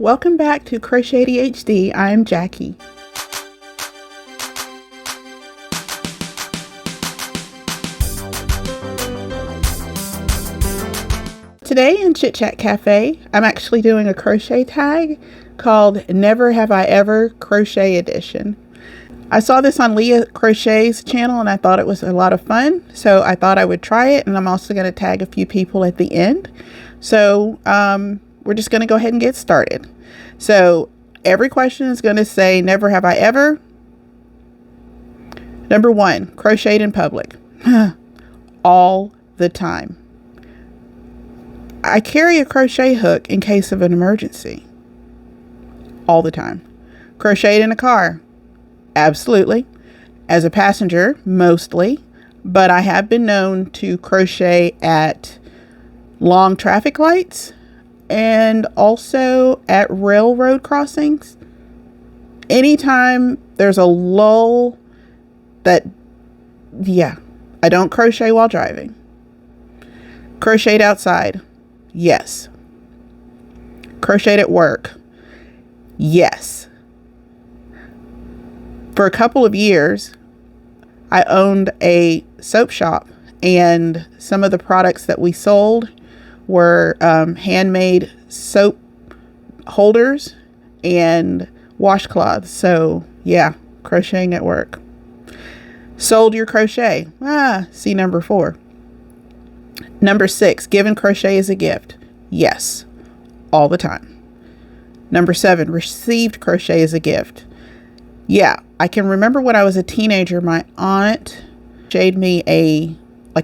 welcome back to Croch80hd. I'm Jackie. Today in Chit-Chat Cafe, I'm actually doing a crochet tag called Never Have I Ever Crochet Edition. I saw this on Leah Crochet's channel and I thought it was a lot of fun, so I thought I would try it, and I'm also going to tag a few people at the end. So we're just going to go ahead and get started. So every question is going to say never have I ever. Number 1, crocheted in public. All the time. I carry a crochet hook in case of an emergency. All the time. Crocheted in a car. Absolutely. As a passenger, mostly. But I have been known to crochet at long traffic lights and also at railroad crossings. Anytime there's a lull I don't crochet while driving. Crocheted outside. Yes. Crocheted at work. Yes. For a couple of years, I owned a soap shop, and some of the products that we sold were handmade soap holders and washcloths. So yeah, crocheting at work. Sold your crochet. See number 4. Number 6, given crochet as a gift. Yes, all the time. Number 7, received crochet as a gift. Yeah, I can remember when I was a teenager, my aunt crocheted me a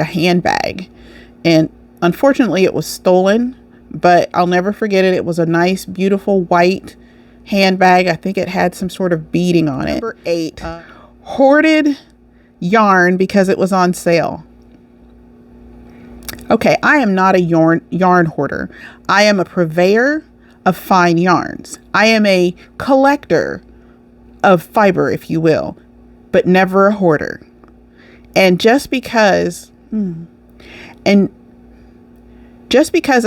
handbag, and unfortunately it was stolen, but I'll never forget it. It was a nice, beautiful white handbag. I think it had some sort of beading on it. Number 8, hoarded yarn because it was on sale. Okay, I am not a yarn hoarder. I am a purveyor of fine yarns. I am a collector of fiber, if you will, but never a hoarder. And just because a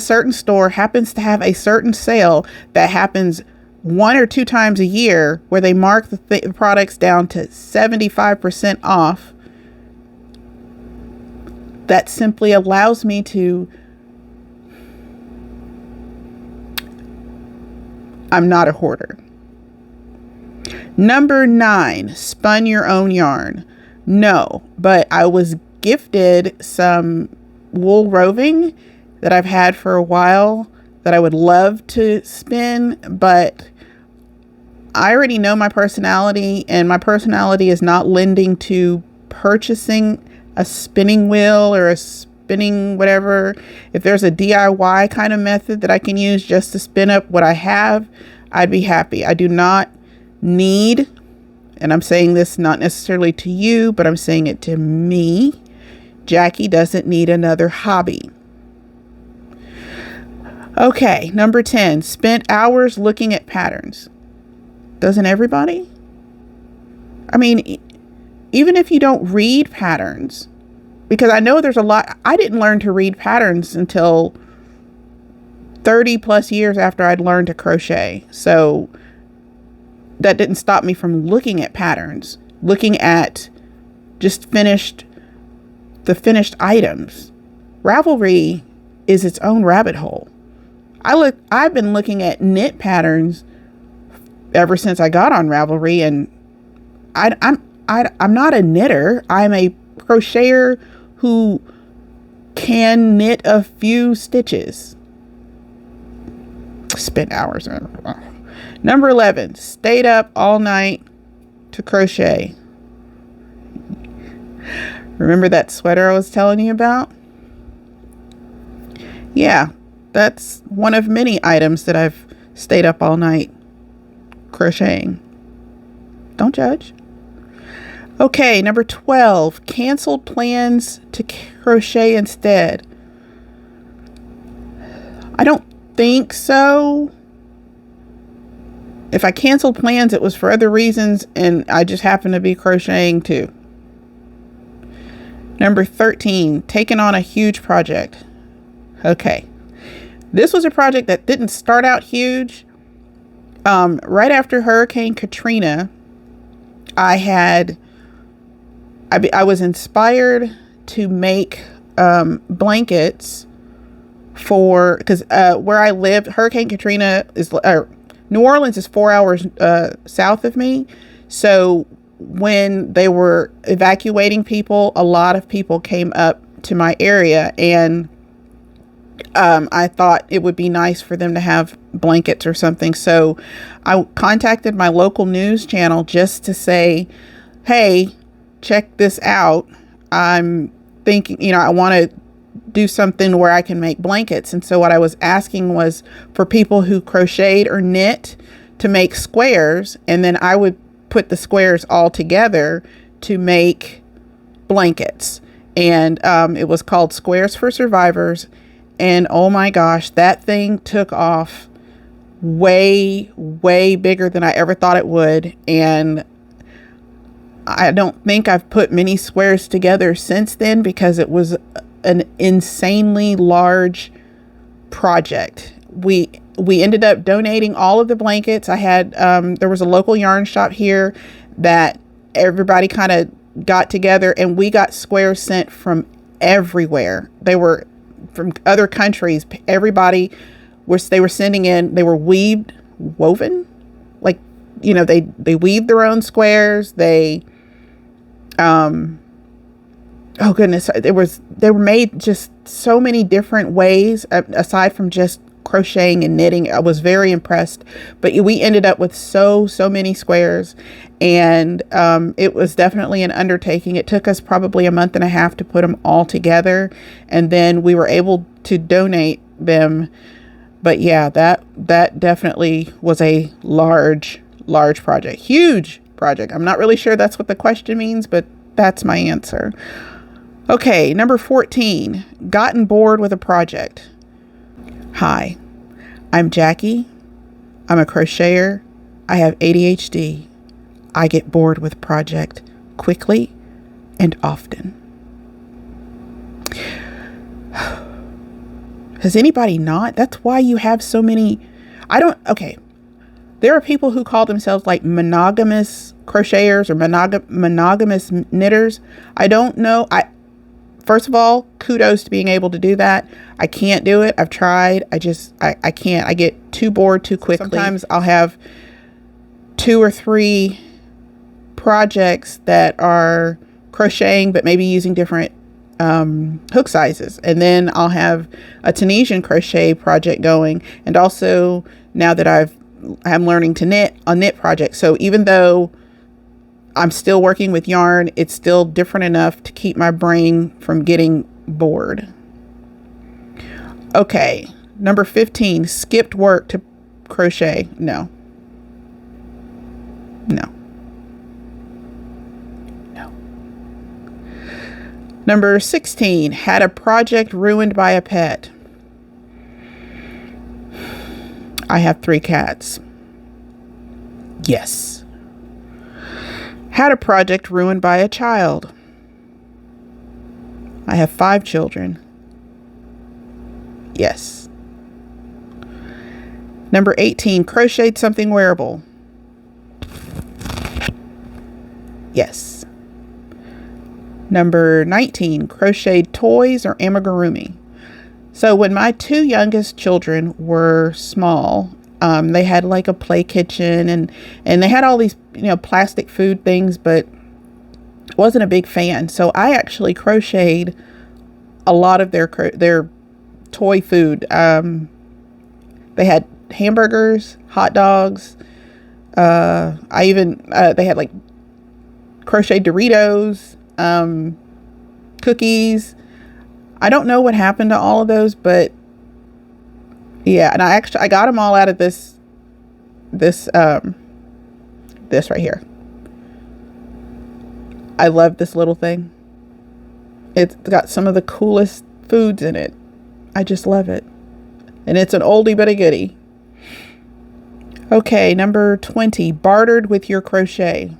certain store happens to have a certain sale that happens 1 or 2 times a year where they mark the products down to 75% off, that simply allows me to, I'm not a hoarder. Number 9, spun your own yarn. No, but I was gifted some wool roving that I've had for a while that I would love to spin, but I already know my personality, and my personality is not lending to purchasing a spinning wheel or a spinning whatever. If there's a DIY kind of method that I can use just to spin up what I have, I'd be happy. I do not need, and I'm saying this not necessarily to you, but I'm saying it to me, Jackie doesn't need another hobby. Okay, number 10, spent hours looking at patterns. Doesn't everybody? I mean, even if you don't read patterns, because I know there's a lot, I didn't learn to read patterns until 30 plus years after I'd learned to crochet. So that didn't stop me from looking at patterns, looking at just the finished items. Ravelry is its own rabbit hole. I've been looking at knit patterns ever since I got on Ravelry, and I'm not a knitter. I'm a crocheter who can knit a few stitches. Spent hours. Number 11, stayed up all night to crochet. Remember that sweater I was telling you about? Yeah, that's one of many items that I've stayed up all night crocheting. Don't judge. Okay, number 12, canceled plans to crochet instead. I don't think so. If I canceled plans, it was for other reasons, and I just happened to be crocheting too. Number 13, taking on a huge project. Okay. This was a project that didn't start out huge, Right after Hurricane Katrina, I was inspired to make blankets for, because where I lived, Hurricane Katrina is, New Orleans is 4 hours south of me. So when they were evacuating people, a lot of people came up to my area, and I thought it would be nice for them to have blankets or something. So I contacted my local news channel just to say, hey, check this out. I'm thinking, I want to do something where I can make blankets. And so what I was asking was for people who crocheted or knit to make squares, and then I would put the squares all together to make blankets. And it was called Squares for Survivors. And oh my gosh, that thing took off way, way bigger than I ever thought it would. And I don't think I've put many squares together since then, because it was an insanely large project. We ended up donating all of the blankets. I had, there was a local yarn shop here that everybody kind of got together, and we got squares sent from everywhere. They were from other countries. Everybody they were sending in, they were woven, like, they weaved their own squares. They, oh goodness, they were made just so many different ways, aside from just crocheting and knitting. I was very impressed, but we ended up with so many squares, and it was definitely an undertaking. It took us probably a month and a half to put them all together, and then we were able to donate them. But yeah, that definitely was a large project, huge project. I'm not really sure that's what the question means, but that's my answer. Okay, number 14, gotten bored with a project. Hi, I'm Jackie. I'm a crocheter. I have ADHD. I get bored with a project quickly and often. Has anybody not? That's why you have so many. Okay. There are people who call themselves like monogamous crocheters or monogamous knitters. I don't know. First of all, kudos to being able to do that. I can't do it. I've tried. I can't. I get too bored too quickly. Sometimes I'll have 2 or 3 projects that are crocheting, but maybe using different hook sizes. And then I'll have a Tunisian crochet project going. And also, now that I'm learning to knit, a knit project. So even though I'm still working with yarn, it's still different enough to keep my brain from getting bored. Okay, number 15, skipped work to crochet. No. Number 16, had a project ruined by a pet. I have 3 cats. Yes. Had a project ruined by a child. I have 5 children. Yes. Number 18, crocheted something wearable. Yes. Number 19, crocheted toys or amigurumi. So when my 2 youngest children were small, they had like a play kitchen, and they had all these, plastic food things, but wasn't a big fan. So I actually crocheted a lot of their toy food. They had hamburgers, hot dogs. They had like crocheted Doritos, cookies. I don't know what happened to all of those, but yeah. And I got them all out of this right here. I love this little thing. It's got some of the coolest foods in it. I just love it. And it's an oldie but a goodie. Okay, number 20, bartered with your crochet.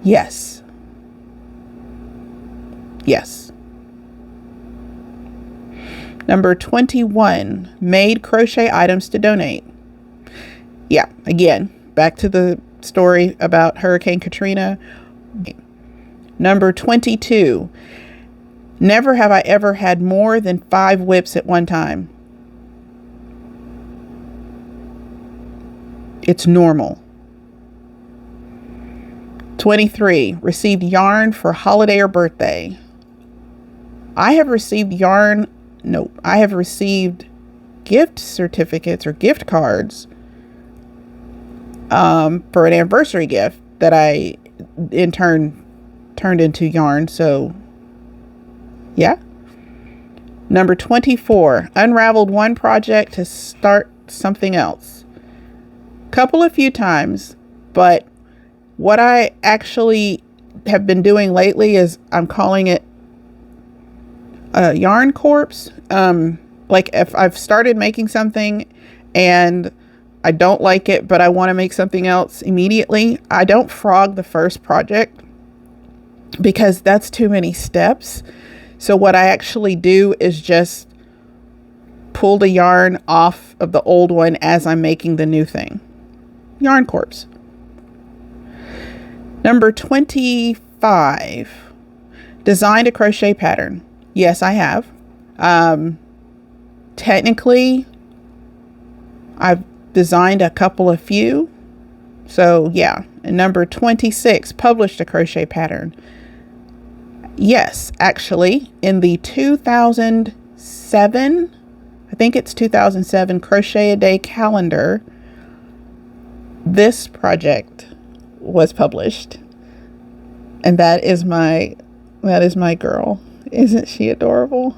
Yes. Yes. Number 21, made crochet items to donate. Yeah, again, back to the story about Hurricane Katrina. Number 22. Never have I ever had more than 5 whips at one time. It's normal. 23. Received yarn for holiday or birthday. I have received yarn. No, I have received gift certificates or gift cards for an anniversary gift that I in turn turned into yarn. So yeah. Number 24. Unraveled one project to start something else. A few times, but what I actually have been doing lately is I'm calling it a yarn corpse. Like if I've started making something and I don't like it, but I want to make something else immediately, I don't frog the first project because that's too many steps. So what I actually do is just pull the yarn off of the old one as I'm making the new thing. Yarn corpse. Number 25. Designed a crochet pattern. Yes, I have. Technically, I've designed a few. So yeah. And number 26. Published a crochet pattern. Yes, actually, in the 2007, I think it's 2007 Crochet a Day calendar, this project was published. And that is my girl. Isn't she adorable?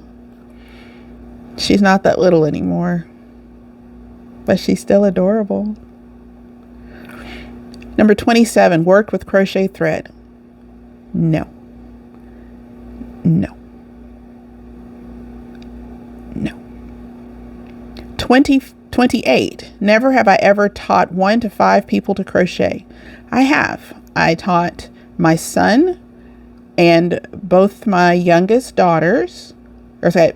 She's not that little anymore, but she's still adorable. Number 27, worked with crochet thread. No. 28. Never have I ever taught 1 to 5 people to crochet. I have. I taught my son and both my youngest daughters. I've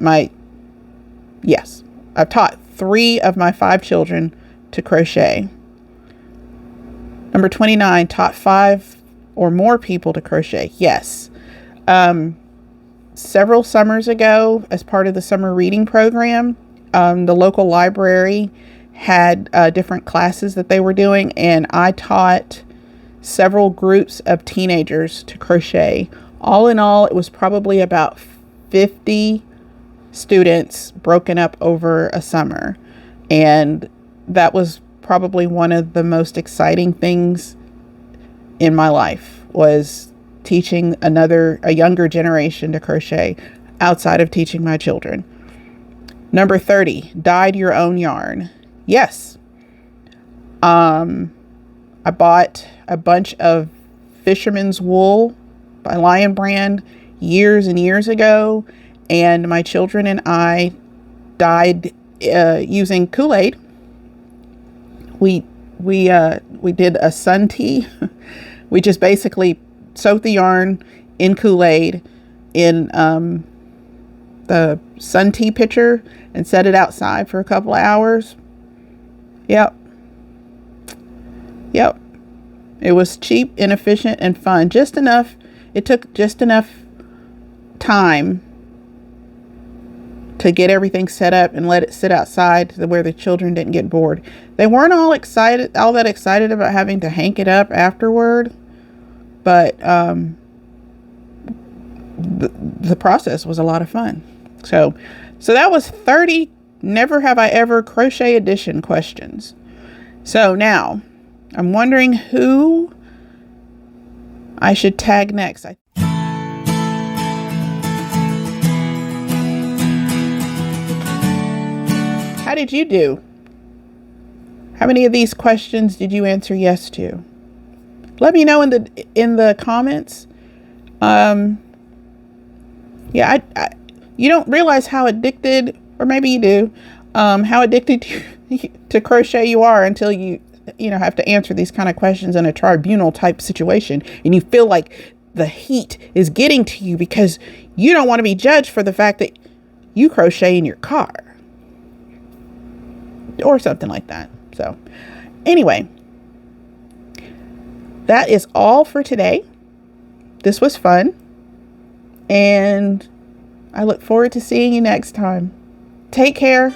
taught 3 of my 5 children to crochet. Number 29, taught 5 or more people to crochet. Yes. Several summers ago, as part of the summer reading program, the local library had different classes that they were doing, and I taught several groups of teenagers to crochet. All in all, it was probably about 50 students broken up over a summer, and that was probably one of the most exciting things in my life, was teaching a younger generation to crochet outside of teaching my children. Number 30, dyed your own yarn. Yes. I bought a bunch of Fisherman's Wool by Lion Brand years and years ago, and my children and I dyed using Kool-Aid. We did a sun tea. We just basically soaked the yarn in Kool-Aid in the sun tea pitcher and set it outside for a couple of hours. Yep. It was cheap, inefficient, and fun. Just enough. It took just enough time to get everything set up and let it sit outside to where the children didn't get bored. They weren't all that excited about having to hank it up afterward, but the process was a lot of fun. So that was 30 Never Have I Ever Crochet Edition questions. So now I'm wondering who I should tag next. How did you do? How many of these questions did you answer yes to? Let me know in the comments. You don't realize how addicted, or maybe you do, how addicted to crochet you are until you have to answer these kind of questions in a tribunal type situation, and you feel like the heat is getting to you because you don't want to be judged for the fact that you crochet in your car or something like that. So Anyway, that is all for today. This was fun, and I look forward to seeing you next time. Take care.